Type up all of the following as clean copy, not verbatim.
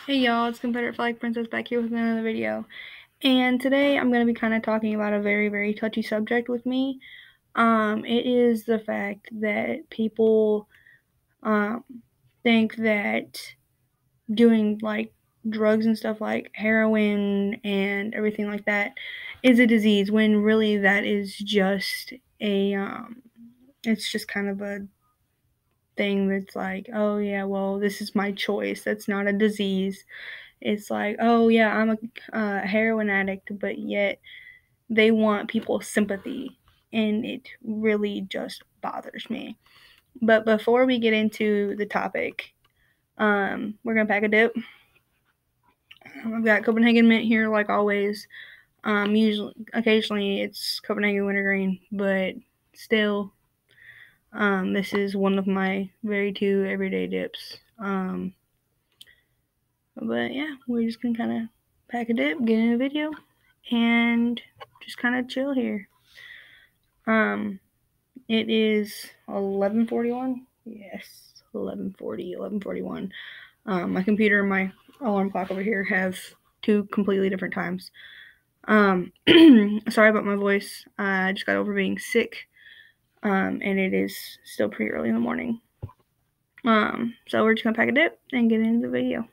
Hey y'all, it's Confederate Flag Princess back here with another video. And today I'm going to be kind of talking about a very, very touchy subject with me. It is the fact that people think that doing like drugs and stuff like heroin and everything like that is a disease when really that is just it's just kind of a thing that's like, oh yeah, well, this is my choice. That's not a disease. It's like, oh yeah, I'm a heroin addict, but yet they want people's sympathy, and it really just bothers me. But before we get into the topic, we're gonna pack a dip. I've got Copenhagen mint here, like always. Occasionally it's Copenhagen wintergreen, but still, this is one of my very two everyday dips. But yeah, we're just gonna kind of pack a dip, get in a video, and just kind of chill here. It is 11:41. Yes, 11:41. My computer and my alarm clock over here have two completely different times. Sorry about my voice. I just got over being sick, and it is still pretty early in the morning. So we're just gonna pack a dip and get into the video.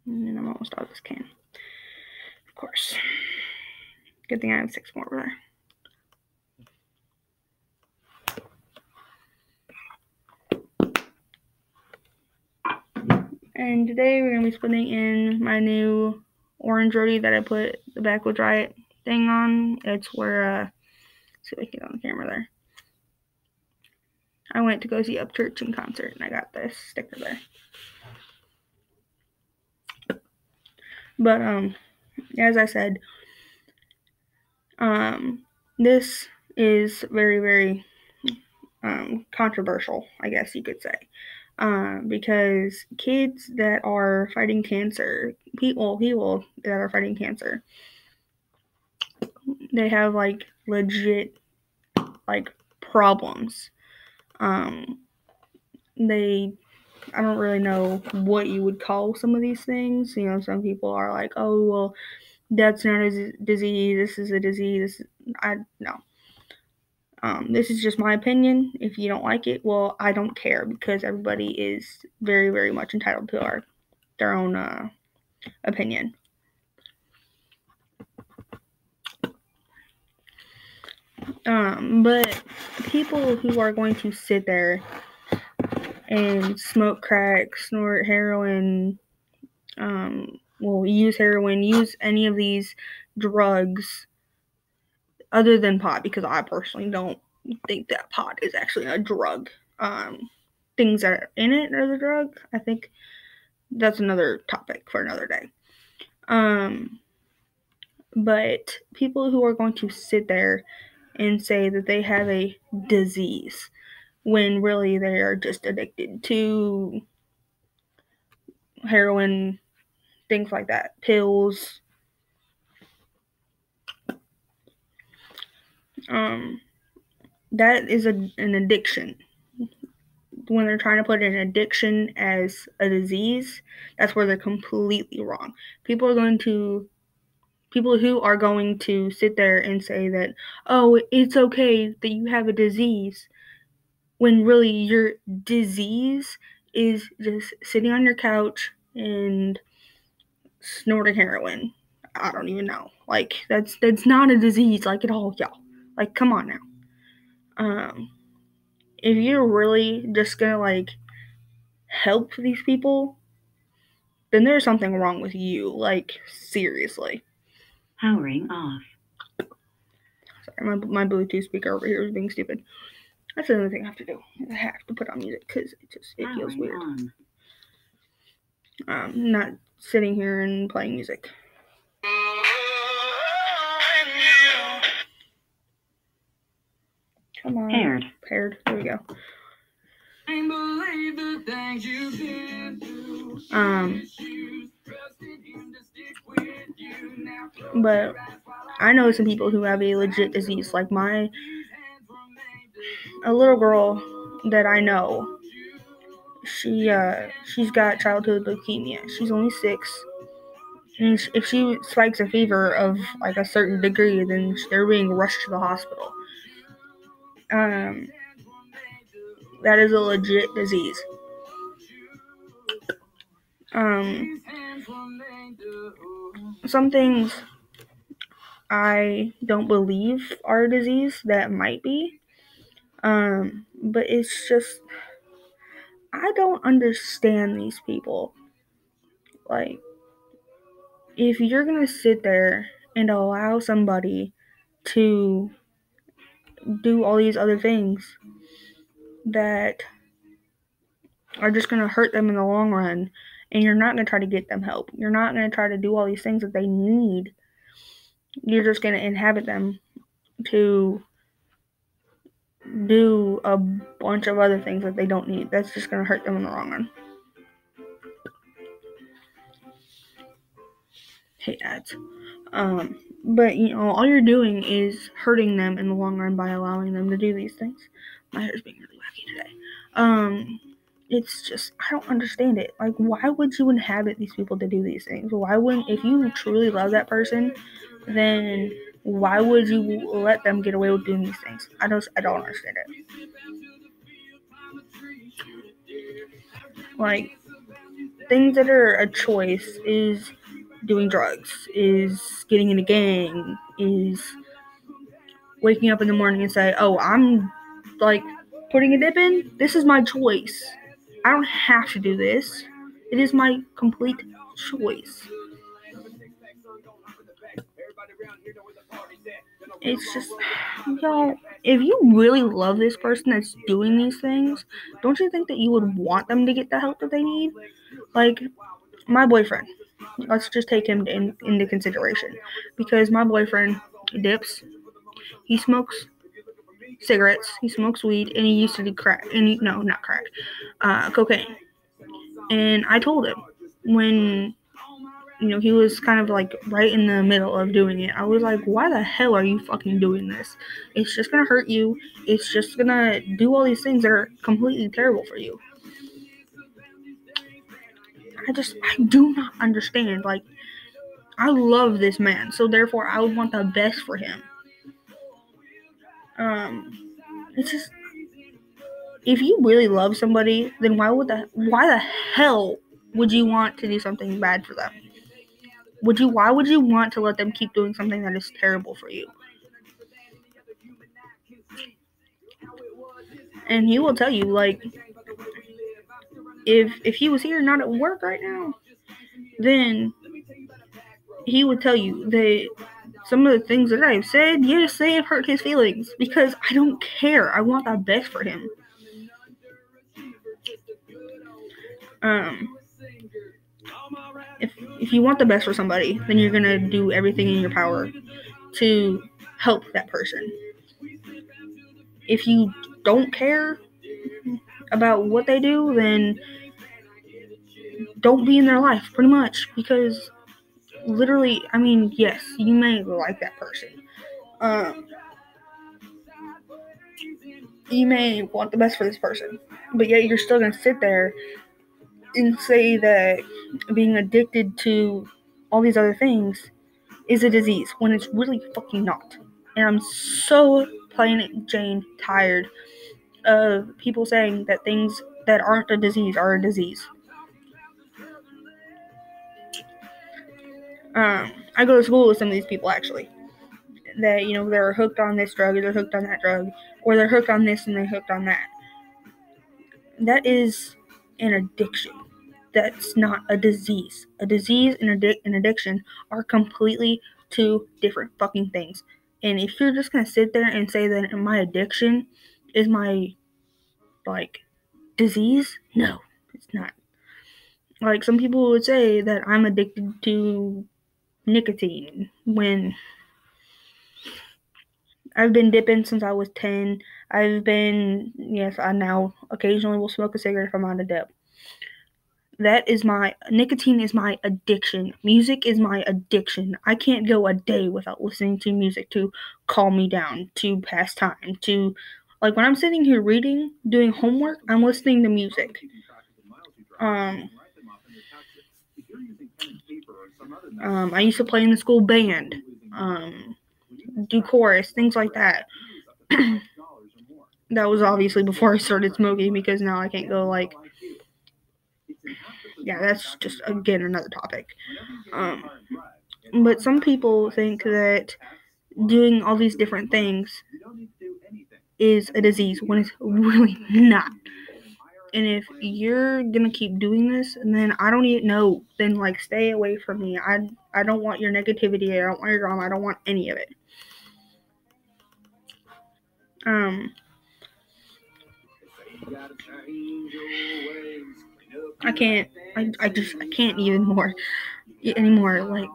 And then I'm almost out of this can. Of course. Good thing I have 6 more over there. And today we're going to be putting in my new orange roadie that I put the Backwoods Riot thing on. It's where, see if I can get on the camera there. I went to go see Upchurch in concert and I got this sticker there. But, as I said, this is very, very controversial, I guess you could say. Because kids that are fighting cancer, people that are fighting cancer, they have like legit like problems. I don't really know what you would call some of these things. You know, some people are like, oh well, that's not a disease. This is a disease. No. This is just my opinion. If you don't like it, well, I don't care because everybody is very, very much entitled to their own opinion. But people who are going to sit there and smoke crack, snort heroin, use heroin, use any of these drugs other than pot, because I personally don't think that pot is actually a drug. Things that are in it are the drug. I think that's another topic for another day. But people who are going to sit there and say that they have a disease when really they are just addicted to heroin, things like that, pills. That is an addiction. When they're trying to put an addiction as a disease, that's where they're completely wrong. People who are going to sit there and say that, oh, it's okay that you have a disease, when really your disease is just sitting on your couch and snorting heroin. I don't even know. Like, that's not a disease, like, at all, y'all. Like, come on now. If you're really just gonna like help these people, then there's something wrong with you. Like, seriously. Powering off. Sorry, my Bluetooth speaker over here is being stupid. That's the only thing I have to do. I have to put on music because it feels weird. Not sitting here and playing music. Come on. Paired. There we go. But I know some people who have a legit disease. Like a little girl that I know, she's got childhood leukemia. She's only 6. And if she spikes a fever of like a certain degree, then they're being rushed to the hospital. That is a legit disease. Some things I don't believe are a disease that might be. But it's just, I don't understand these people. Like, if you're gonna sit there and allow somebody to do all these other things that are just gonna hurt them in the long run, and you're not gonna try to get them help, you're not gonna try to do all these things that they need, you're just gonna inhabit them to do a bunch of other things that they don't need. That's just gonna hurt them in the long run. Hate ads. But all you're doing is hurting them in the long run by allowing them to do these things. My hair's being really wacky today. It's just, I don't understand it. Like, why would you inhabit these people to do these things? Why wouldn't, if you truly love that person, then why would you let them get away with doing these things? I don't understand it. Like, things that are a choice is doing drugs, is getting in a gang, is waking up in the morning and say, oh, I'm like putting a dip in. This is my choice. I don't have to do this. It is my complete choice. It's just, if you really love this person that's doing these things, don't you think that you would want them to get the help that they need? Like, my boyfriend, let's just take him into consideration, because my boyfriend dips, he smokes cigarettes, he smokes weed, and he used to do crack, cocaine. And I told him when he was kind of like right in the middle of doing it, I was like, why the hell are you fucking doing this? It's just gonna hurt you. It's just gonna do all these things that are completely terrible for you. I do not understand. Like, I love this man, so therefore I would want the best for him. It's just, if you really love somebody, then why the hell would you want to do something bad for them? Why would you want to let them keep doing something that is terrible for you? And he will tell you, like, if he was here not at work right now, then he would tell you that some of the things that I've said, yes, they have hurt his feelings, because I don't care. I want the best for him. If you want the best for somebody, then you're gonna do everything in your power to help that person. If you don't care about what they do, then don't be in their life, pretty much, because literally, I mean, yes, you may like that person. You may want the best for this person, but yet you're still gonna sit there and say that being addicted to all these other things is a disease, when it's really fucking not. And I'm so plain Jane tired of people saying that things that aren't a disease are a disease. I go to school with some of these people, actually, that, they're hooked on this drug, or they're hooked on that drug, or they're hooked on this and they're hooked on that. That is an addiction. That's not a disease. A disease and an addiction are completely two different fucking things. And if you're just gonna sit there and say that my addiction is my, disease, no, it's not. Like, some people would say that I'm addicted to nicotine, when I've been dipping since I was 10. I now occasionally will smoke a cigarette if I'm on a dip. Nicotine is my addiction. Music is my addiction. I can't go a day without listening to music to calm me down, to pass time, to Like when I'm sitting here reading, doing homework, I'm listening to music. I used to play in the school band, do chorus, things like that. That was obviously before I started smoking, because now I can't go like, yeah, that's just again another topic. But some people think that doing all these different things is a disease when it's really not. And if you're gonna keep doing this, then I don't even know. Then like, stay away from me. I don't want your negativity. I don't want your drama. I don't want any of it. I can't. I can't even more anymore. Like,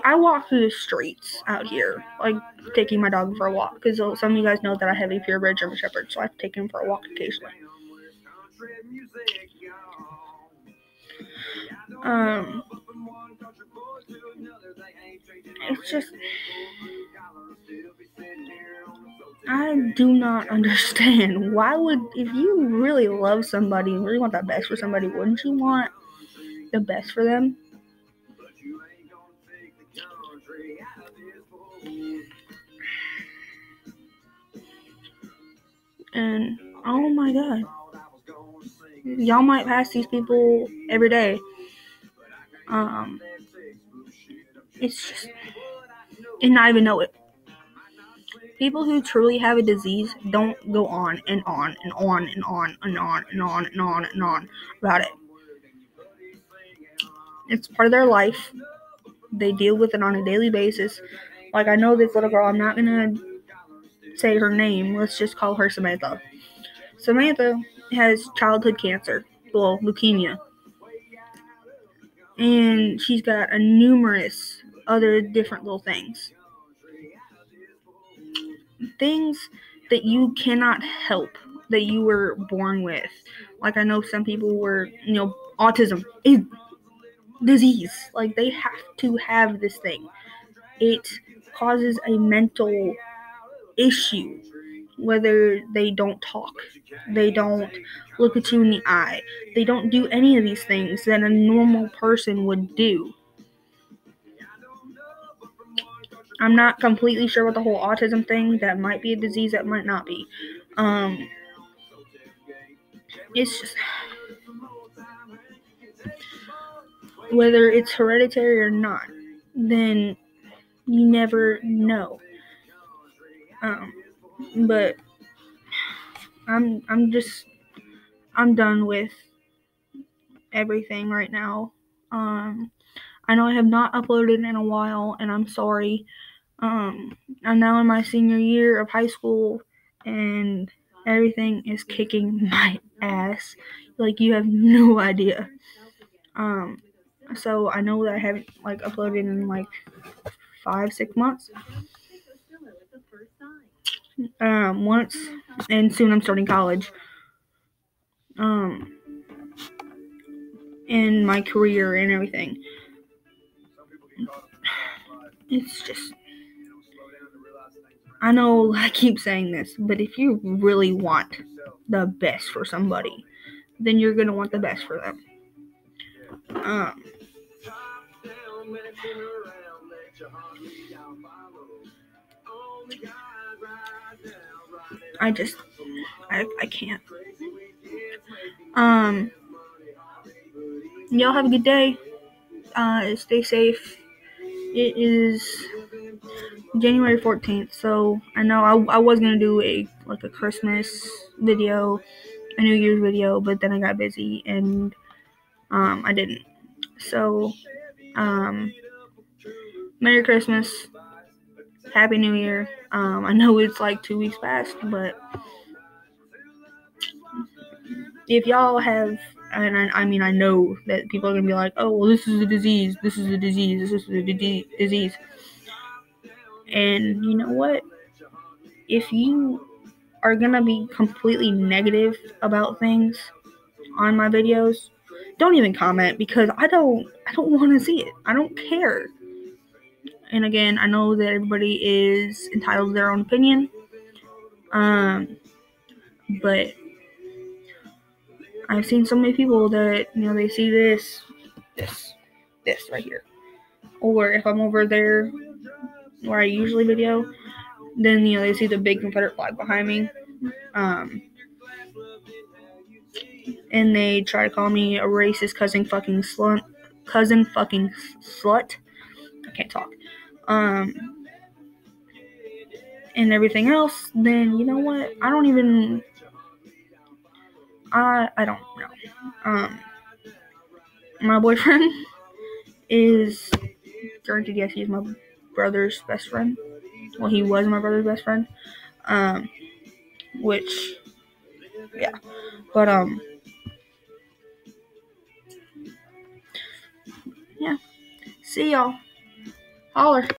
I walk through the streets out here, like taking my dog for a walk, because some of you guys know that I have a purebred German Shepherd, so I have to take him for a walk occasionally. It's just, I do not understand. Why would, if you really love somebody and really want the best for somebody, wouldn't you want the best for them? And oh my god, y'all might pass these people every day. It's just, and not even know it. People who truly have a disease don't go on and on and on and on and on and on and on and on about it. It's part of their life. They deal with it on a daily basis. Like, I know this little girl, I'm not gonna say her name, let's just call her Samantha. Samantha has childhood cancer, well, leukemia. And she's got a numerous other different little things. Things that you cannot help, that you were born with. Like, I know some people were, autism is disease. Like, they have to have this thing. It causes a mental issue, whether they don't talk, they don't look at you in the eye, they don't do any of these things that a normal person would do. I'm not completely sure with the whole autism thing. That might be a disease, that might not be. It's just, whether it's hereditary or not, then you never know. But I'm done with everything right now. I know I have not uploaded in a while, and I'm sorry. I'm now in my senior year of high school, and everything is kicking my ass. Like, you have no idea. So I know that I haven't uploaded in 5-6 months. Once, and soon I'm starting college. In my career and everything. It's just, I know I keep saying this, but if you really want the best for somebody, then you're going to want the best for them. I can't. Y'all have a good day. Stay safe. It is January 14th, so I know I was going to do a Christmas video, a New Year's video, but then I got busy and I didn't. So Merry Christmas, Happy New Year. I know it's 2 weeks past, but if y'all have, and I know that people are going to be like, oh, well, this is a disease, this is a disease, this is a disease. And you know what? If you are going to be completely negative about things on my videos, don't even comment, because I don't want to see it. I don't care. And again, I know that everybody is entitled to their own opinion. But I've seen so many people that, they see this right here. Or if I'm over there where I usually video, then, they see the big Confederate flag behind me. And they try to call me a racist cousin fucking slut. I can't talk. And everything else, then you know what? I don't even. I don't know. My boyfriend is guaranteed. Yes, he's my brother's best friend. Well, he was my brother's best friend. Which, yeah, but yeah. See y'all. Holler.